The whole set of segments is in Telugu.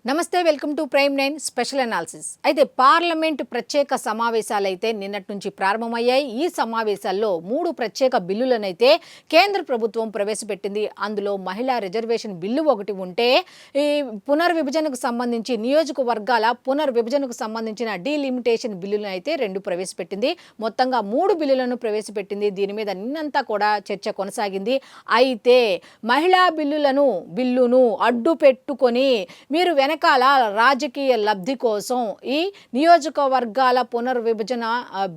నమస్తే, welcome to prime 9 special analysis. అయితే పార్లమెంట్ ప్రత్యేక సమావేశాలు అయితే నిన్నటి నుంచి ప్రారంభమయ్యాయి. ఈ సమావేశాల్లో 3 ప్రత్యేక బిల్లులనైతే కేంద్ర ప్రభుత్వం ప్రవేశపెట్టింది. అందులో మహిళా రిజర్వేషన్ బిల్లు ఒకటి ఉంటే, ఈ పునర్విభజనకు సంబంధించి నియోజకవర్గాల పునర్విభజనకు సంబంధించిన డీలిమిటేషన్ బిల్లులను అయితే 2 ప్రవేశపెట్టింది. మొత్తంగా 3 బిల్లులను ప్రవేశపెట్టింది. దీని మీద నిన్నంతా కూడా చర్చ కొనసాగింది. అయితే మహిళా బిల్లును అడ్డు పెట్టుకొని మీరు వెనకాల రాజకీయ లబ్ధి కోసం ఈ నియోజకవర్గాల పునర్విభజన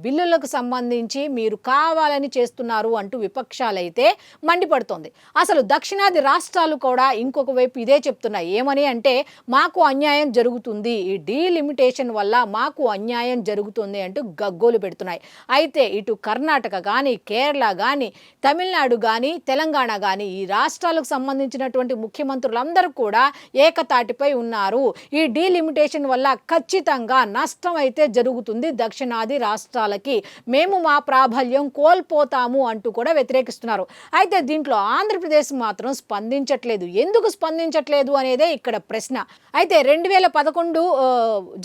బిల్లులకు సంబంధించి మీరు కావాలని చేస్తున్నారు అంటూ విపక్షాలైతే మండిపడుతోంది. అసలు దక్షిణాది రాష్ట్రాలు కూడా ఇంకొక వైపు ఇదే చెప్తున్నాయి. ఏమని అంటే, మాకు అన్యాయం జరుగుతుంది, ఈ డీలిమిటేషన్ వల్ల మాకు అన్యాయం జరుగుతుంది అంటూ గగ్గోలు పెడుతున్నాయి. అయితే ఇటు కర్ణాటక కానీ, కేరళ కానీ, తమిళనాడు కానీ, తెలంగాణ కానీ ఈ రాష్ట్రాలకు సంబంధించినటువంటి ముఖ్యమంత్రులందరూ కూడా ఏకతాటిపై ఉన్నారు. ఈ డీలిమిటేషన్ వల్ల ఖచ్చితంగా నష్టం అయితే జరుగుతుంది దక్షిణాది రాష్ట్రాలకి, మేము మా ప్రాబల్యం కోల్పోతాము అంటూ కూడా వ్యతిరేకిస్తున్నారు. అయితే దీంట్లో ఆంధ్రప్రదేశ్ మాత్రం స్పందించట్లేదు. ఎందుకు స్పందించట్లేదు అనేదే ఇక్కడ ప్రశ్న. అయితే 2011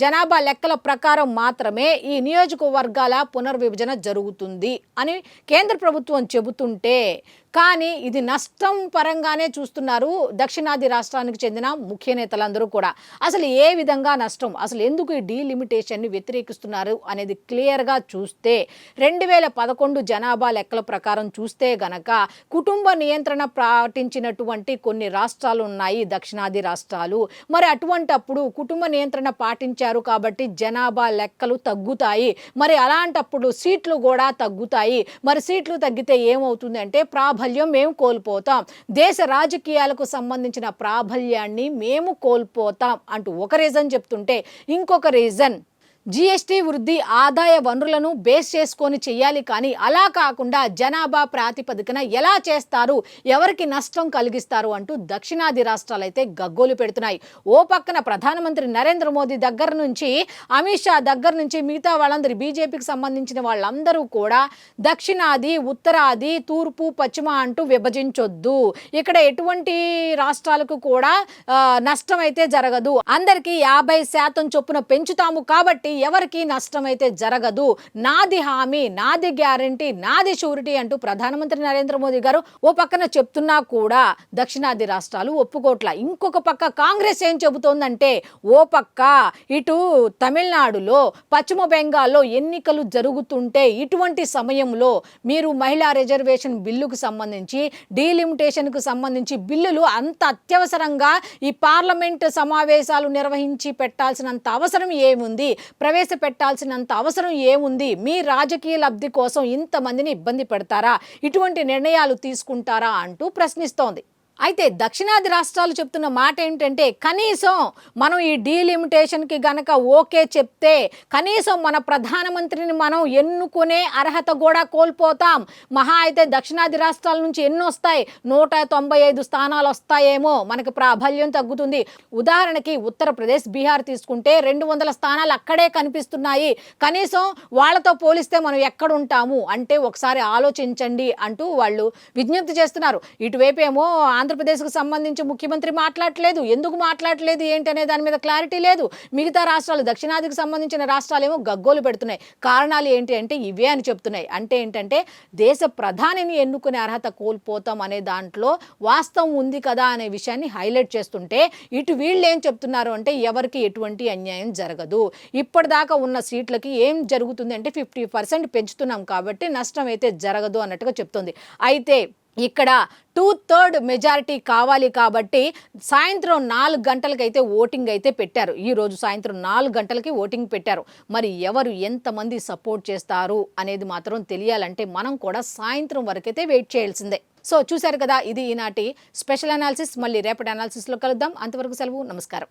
జనాభా లెక్కల ప్రకారం మాత్రమే ఈ నియోజకవర్గాల పునర్విభజన జరుగుతుంది అని కేంద్ర ప్రభుత్వం చెబుతుంటే, కానీ ఇది నష్టం పరంగానే చూస్తున్నారు దక్షిణాది రాష్ట్రానికి చెందిన ముఖ్య నేతలందరూ కూడా. అసలు ఏ విధంగా నష్టం, అసలు ఎందుకు ఈ డీలిమిటేషన్ని వ్యతిరేకిస్తున్నారు అనేది క్లియర్గా చూస్తే, 2011 జనాభా లెక్కల ప్రకారం చూస్తే గనక కుటుంబ నియంత్రణ పాటించినటువంటి కొన్ని రాష్ట్రాలు ఉన్నాయి దక్షిణాది రాష్ట్రాలు. మరి అటువంటప్పుడు కుటుంబ నియంత్రణ పాటించారు కాబట్టి జనాభా లెక్కలు తగ్గుతాయి. మరి అలాంటప్పుడు సీట్లు కూడా తగ్గుతాయి. మరి సీట్లు తగ్గితే ఏమవుతుంది అంటే, ప్రాబల్యం మేము కోల్పోతాం, దేశ రాజకీయాలకు సంబంధించిన ప్రాబల్యాన్ని మేము కోల్పోతాం అంటూ ఒక రీజన్ చెప్తుంటే, ఇంకొక రీజన్ జీఎస్టీ వృద్ధి ఆదాయ వనరులను బేస్ చేసుకొని చేయాలి, కానీ అలా కాకుండా జనాభా ప్రాతిపదికన ఎలా చేస్తారు, ఎవరికి నష్టం కలిగిస్తారు అంటూ దక్షిణాది రాష్ట్రాలు అయితే గగ్గోలు పెడుతున్నాయి. ఓ పక్కన ప్రధానమంత్రి నరేంద్ర మోదీ దగ్గర నుంచి, అమిత్ షా దగ్గర నుంచి మిగతా వాళ్ళందరూ, బీజేపీకి సంబంధించిన వాళ్ళందరూ కూడా దక్షిణాది, ఉత్తరాది, తూర్పు, పశ్చిమ అంటూ విభజించొద్దు, ఇక్కడ ఎటువంటి రాష్ట్రాలకు కూడా నష్టం అయితే జరగదు, అందరికీ 50% చొప్పున పెంచుతాము కాబట్టి ఎవరికి నష్టమైతే జరగదు, నాది హామీ, నాది గ్యారంటీ, నాది షూరిటీ అంటూ ప్రధానమంత్రి నరేంద్ర మోదీ గారు ఓ పక్కన చెప్తున్నా కూడా దక్షిణాది రాష్ట్రాలు ఒప్పుకోట్ల. ఇంకొక పక్క కాంగ్రెస్ ఏం చెబుతోందంటే, ఓ పక్క ఇటు తమిళనాడులో, పశ్చిమ బెంగాల్లో ఎన్నికలు జరుగుతుంటే ఇటువంటి సమయంలో మీరు మహిళా రిజర్వేషన్ బిల్లుకు సంబంధించి, డీలిమిటేషన్కు సంబంధించి బిల్లులు అంత అత్యవసరంగా ఈ పార్లమెంట్ సమావేశాలు నిర్వహించి పెట్టాల్సినంత అవసరం ఏముంది, ప్రవేశపెట్టాల్సినంత అవసరం ఏముంది, మీ రాజకీయ లబ్ధి కోసం ఇంతమందిని ఇబ్బంది పెడతారా, ఇటువంటి నిర్ణయాలు తీసుకుంటారా అంటూ ప్రశ్నిస్తోంది. అయితే దక్షిణాది రాష్ట్రాలు చెప్తున్న మాట ఏంటంటే, కనీసం మనం ఈ డీలిమిటేషన్కి గనక ఓకే చెప్తే కనీసం మన ప్రధానమంత్రిని మనం ఎన్నుకునే అర్హత కూడా కోల్పోతాం. మహా అయితే దక్షిణాది రాష్ట్రాల నుంచి ఎన్ని వస్తాయి, 195 స్థానాలు వస్తాయేమో, మనకి ప్రాబల్యం తగ్గుతుంది. ఉదాహరణకి ఉత్తరప్రదేశ్, బీహార్ తీసుకుంటే 200 స్థానాలు అక్కడే కనిపిస్తున్నాయి. కనీసం వాళ్ళతో పోలిస్తే మనం ఎక్కడుంటాము అంటే ఒకసారి ఆలోచించండి అంటూ వాళ్ళు విజ్ఞప్తి చేస్తున్నారు. ఇటువైపు ఏమో ఆంధ్రప్రదేశ్కు సంబంధించి ముఖ్యమంత్రి మాట్లాడలేదు. ఎందుకు మాట్లాడలేదు ఏంటి అనే దాని మీద క్లారిటీ లేదు. మిగతా రాష్ట్రాలు, దక్షిణాదికి సంబంధించిన రాష్ట్రాలేమో గగ్గోలు పెడుతున్నాయి. కారణాలు ఏంటి అంటే ఇవే అని చెప్తున్నాయి. అంటే ఏంటంటే, దేశ ప్రధానిని ఎన్నుకునే అర్హత కోల్పోతాం అనే దాంట్లో వాస్తవం ఉంది కదా అనే విషయాన్ని హైలైట్ చేస్తుంటే, ఇటు వీళ్ళు ఏం చెప్తున్నారు అంటే, ఎవరికి ఎటువంటి అన్యాయం జరగదు, ఇప్పటిదాకా ఉన్న సీట్లకి ఏం జరుగుతుంది అంటే 50% పెంచుతున్నాం కాబట్టి నష్టం అయితే జరగదు అన్నట్టుగా చెప్తుంది. అయితే ఇక్కడ 2/3 మెజారిటీ కావాలి కాబట్టి సాయంత్రం 4 గంటలకైతే ఓటింగ్ అయితే పెట్టారు. ఈరోజు సాయంత్రం 4 గంటలకి ఓటింగ్ పెట్టారు. మరి ఎవరు ఎంతమంది సపోర్ట్ చేస్తారు అనేది మాత్రం తెలియాలంటే మనం కూడా సాయంత్రం వరకైతే వెయిట్ చేయాల్సిందే. సో చూశారు కదా, ఇది ఈనాటి స్పెషల్ అనాలిసిస్. మళ్ళీ రేపటి అనాలిసిస్లో కలుద్దాం. అంతవరకు సెలవు, నమస్కారం.